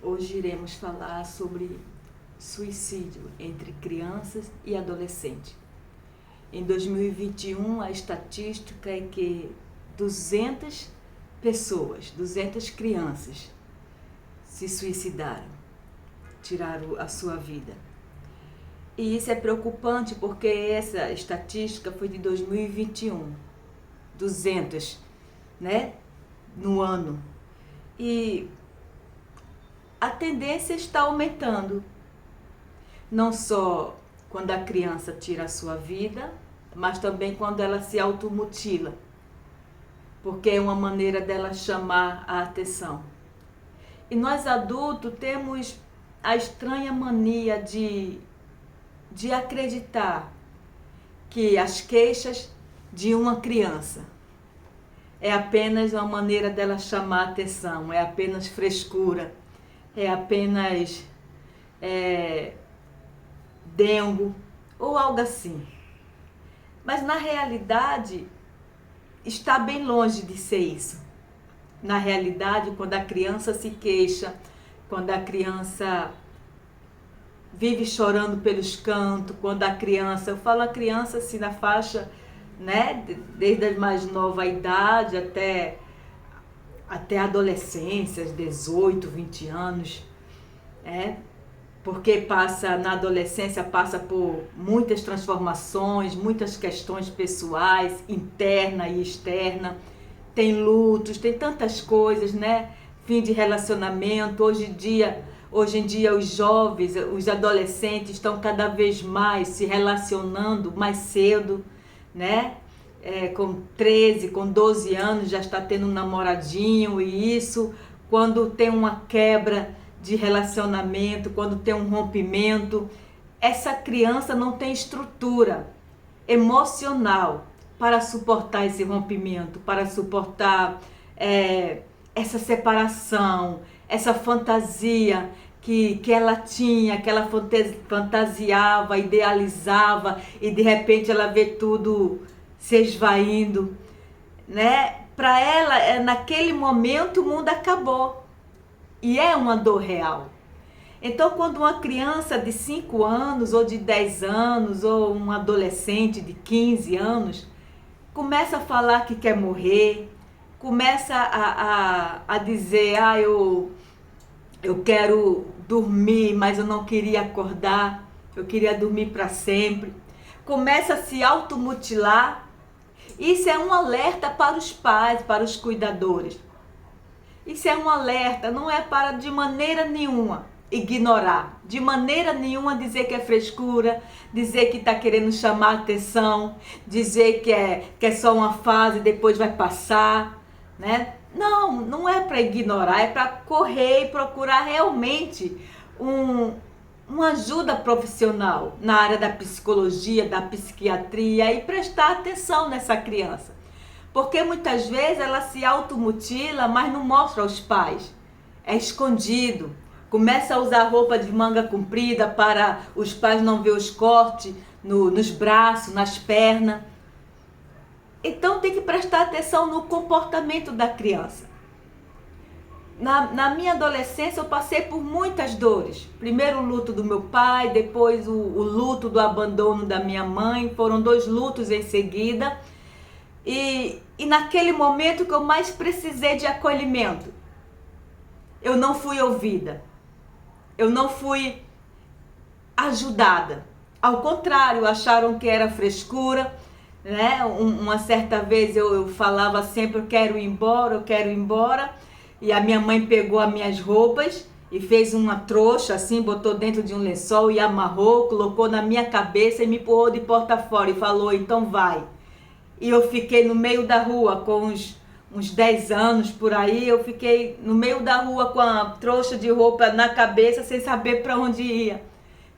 Hoje iremos falar sobre suicídio entre crianças e adolescentes. Em 2021, a estatística é que 200 pessoas, 200 crianças se suicidaram, tiraram a sua vida. E isso é preocupante porque essa estatística foi de 2021, 200, né, no ano. E a tendência está aumentando, não só quando a criança tira a sua vida, mas também quando ela se automutila, porque é uma maneira dela chamar a atenção. E nós adultos temos a estranha mania de acreditar que as queixas de uma criança é apenas uma maneira dela chamar a atenção, é apenas frescura, é apenas dengo ou algo assim. Mas na realidade está bem longe de ser isso. Na realidade, quando a criança se queixa, quando a criança vive chorando pelos cantos, quando a criança, eu falo a criança assim na faixa, né, desde a mais nova idade até a adolescência, 18, 20 anos, porque na adolescência passa por muitas transformações, muitas questões pessoais, interna e externa, tem lutos, tem tantas coisas, né? Fim de relacionamento, hoje em dia os jovens, os adolescentes estão cada vez mais se relacionando mais cedo, né? Com 13, com 12 anos já está tendo um namoradinho, e isso, quando tem uma quebra de relacionamento, quando tem um rompimento, essa criança não tem estrutura emocional para suportar esse rompimento, para suportar essa separação, essa fantasia que ela tinha, que ela fantasiava, idealizava, e de repente ela vê tudo se esvaindo, né? Para ela, naquele momento, o mundo acabou. E é uma dor real. Então, quando uma criança de 5 anos, ou de 10 anos, ou um adolescente de 15 anos, começa a falar que quer morrer, começa a dizer, eu quero dormir, mas eu não queria acordar, eu queria dormir para sempre, começa a se automutilar. Isso é um alerta para os pais, para os cuidadores. Isso é um alerta, não é para de maneira nenhuma ignorar, de maneira nenhuma dizer que é frescura, dizer que está querendo chamar atenção, dizer que é só uma fase, depois vai passar, né? Não, não é para ignorar, é para correr e procurar realmente uma ajuda profissional na área da psicologia, da psiquiatria, e prestar atenção nessa criança. Porque muitas vezes ela se automutila, mas não mostra aos pais. É escondido. Começa a usar roupa de manga comprida para os pais não ver os cortes nos braços, nas pernas. Então tem que prestar atenção no comportamento da criança. Na minha adolescência eu passei por muitas dores. Primeiro o luto do meu pai, depois o luto do abandono da minha mãe. Foram 2 lutos em seguida. E naquele momento que eu mais precisei de acolhimento, eu não fui ouvida, eu não fui ajudada. Ao contrário, acharam que era frescura, né? Uma certa vez eu falava sempre, eu quero ir embora, e a minha mãe pegou as minhas roupas e fez uma trouxa assim, botou dentro de um lençol e amarrou, colocou na minha cabeça e me empurrou de porta fora e falou, então vai. E eu fiquei no meio da rua com uns 10 anos por aí, eu fiquei no meio da rua com a trouxa de roupa na cabeça, sem saber para onde ia.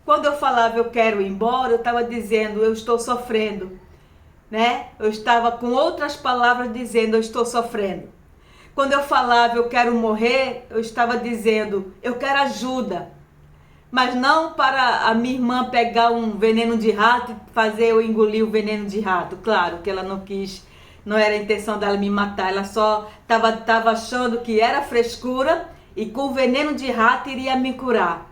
Quando eu falava eu quero ir embora, eu estava dizendo eu estou sofrendo, né? Eu estava com outras palavras dizendo eu estou sofrendo. Quando eu falava eu quero morrer, eu estava dizendo eu quero ajuda. Mas não para a minha irmã pegar um veneno de rato e fazer eu engolir o veneno de rato. Claro que ela não quis, não era a intenção dela me matar, ela só estava achando que era frescura e com veneno de rato iria me curar.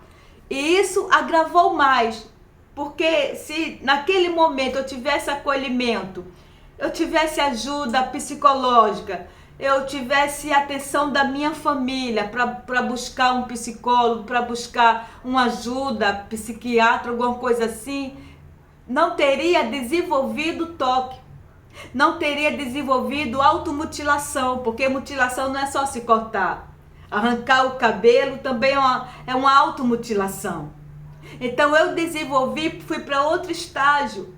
E isso agravou mais, porque se naquele momento eu tivesse acolhimento, eu tivesse ajuda psicológica, eu tivesse atenção da minha família para buscar um psicólogo, para buscar uma ajuda, psiquiatra, alguma coisa assim, não teria desenvolvido toque, não teria desenvolvido automutilação, porque mutilação não é só se cortar. Arrancar o cabelo também é uma automutilação. Então eu desenvolvi, fui para outro estágio,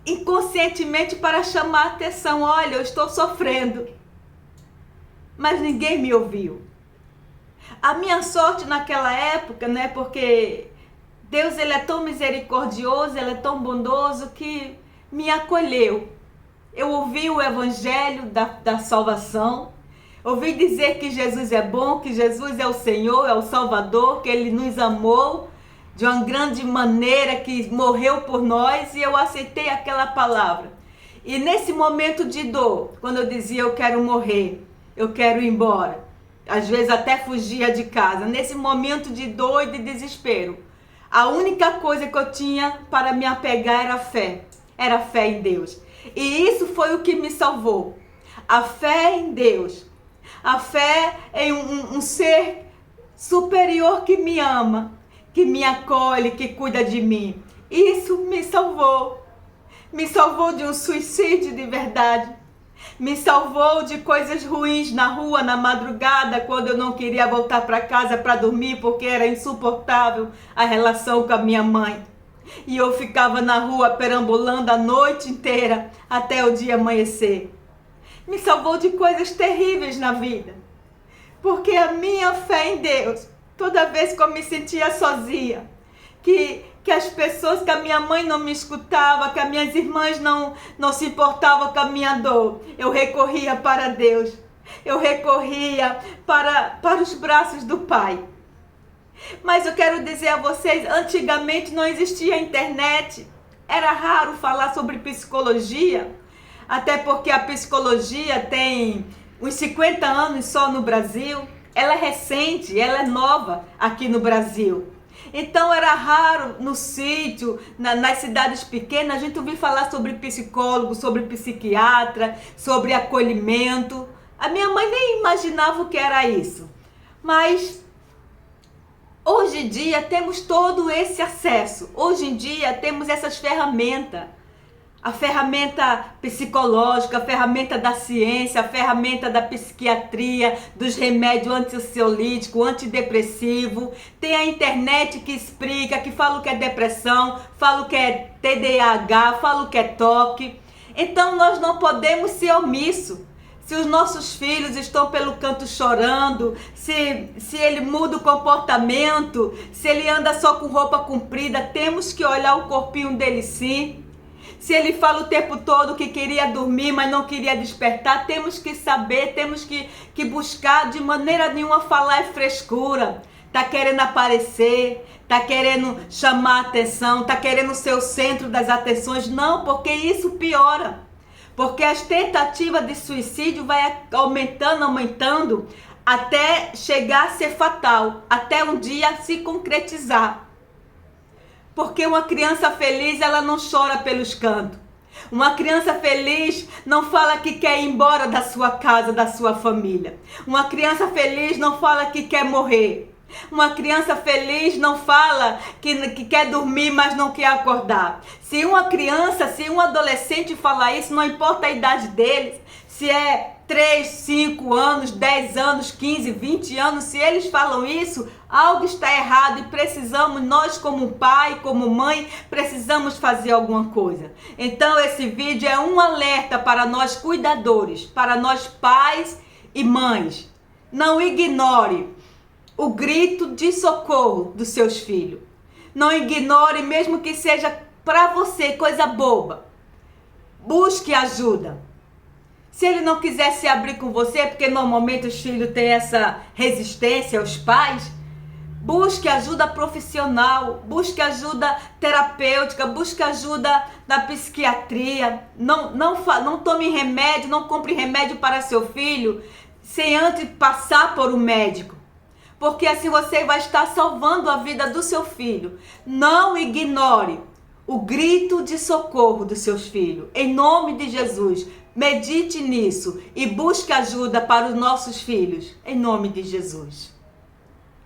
inconscientemente para chamar a atenção. Olha, eu estou sofrendo. Mas ninguém me ouviu. A minha sorte naquela época, né, porque Deus, ele é tão misericordioso, ele é tão bondoso que me acolheu. Eu ouvi o evangelho da salvação, ouvi dizer que Jesus é bom, que Jesus é o Senhor, é o Salvador, que ele nos amou de uma grande maneira, que morreu por nós, e eu aceitei aquela palavra. E nesse momento de dor, quando eu dizia eu quero morrer, eu quero ir embora, às vezes até fugia de casa, nesse momento de dor e de desespero, a única coisa que eu tinha para me apegar era fé em Deus. E isso foi o que me salvou. A fé em Deus, a fé em um ser superior que me ama, que me acolhe, que cuida de mim. Isso me salvou. Me salvou de um suicídio de verdade. Me salvou de coisas ruins na rua, na madrugada, quando eu não queria voltar para casa para dormir, porque era insuportável a relação com a minha mãe. E eu ficava na rua perambulando a noite inteira até o dia amanhecer. Me salvou de coisas terríveis na vida. Porque a minha fé em Deus, toda vez que eu me sentia sozinha, que as pessoas, que a minha mãe não me escutava, que as minhas irmãs não se importavam com a minha dor, eu recorria para Deus. Eu recorria para os braços do Pai. Mas eu quero dizer a vocês, antigamente não existia internet. Era raro falar sobre psicologia, até porque a psicologia tem uns 50 anos só no Brasil. Ela é recente, ela é nova aqui no Brasil. Então era raro no sítio, nas cidades pequenas, a gente ouvir falar sobre psicólogo, sobre psiquiatra, sobre acolhimento. A minha mãe nem imaginava o que era isso. Mas hoje em dia temos todo esse acesso. Hoje em dia temos essas ferramentas. A ferramenta psicológica, a ferramenta da ciência, a ferramenta da psiquiatria, dos remédios anti-ansiolítico, antidepressivo. Tem a internet que explica, que fala o que é depressão, fala o que é TDAH, fala o que é toque. Então nós não podemos ser omissos. Se os nossos filhos estão pelo canto chorando, se ele muda o comportamento, se ele anda só com roupa comprida, temos que olhar o corpinho dele sim. Se ele fala o tempo todo que queria dormir, mas não queria despertar, temos que saber, temos que buscar. De maneira nenhuma falar é frescura. Tá querendo aparecer, tá querendo chamar atenção, tá querendo ser o centro das atenções. Não, porque isso piora. Porque as tentativas de suicídio vai aumentando, até chegar a ser fatal, até um dia se concretizar. Porque uma criança feliz, ela não chora pelos cantos. Uma criança feliz não fala que quer ir embora da sua casa, da sua família. Uma criança feliz não fala que quer morrer. Uma criança feliz não fala que quer dormir, mas não quer acordar. Se uma criança, se um adolescente falar isso, não importa a idade deles, se é 3, 5 anos, 10 anos, 15, 20 anos, se eles falam isso, algo está errado e precisamos, nós como pai, como mãe, precisamos fazer alguma coisa. Então esse vídeo é um alerta para nós cuidadores, para nós pais e mães. Não ignore o grito de socorro dos seus filhos. Não ignore, mesmo que seja para você coisa boba. Busque ajuda. Se ele não quiser se abrir com você, porque normalmente os filhos têm essa resistência aos pais, busque ajuda profissional, busque ajuda terapêutica, busque ajuda da psiquiatria. Não tome remédio, não compre remédio para seu filho sem antes passar por um médico. porque assim você vai estar salvando a vida do seu filho. Não ignore o grito de socorro dos seus filhos. Em nome de Jesus, medite nisso e busque ajuda para os nossos filhos. Em nome de Jesus.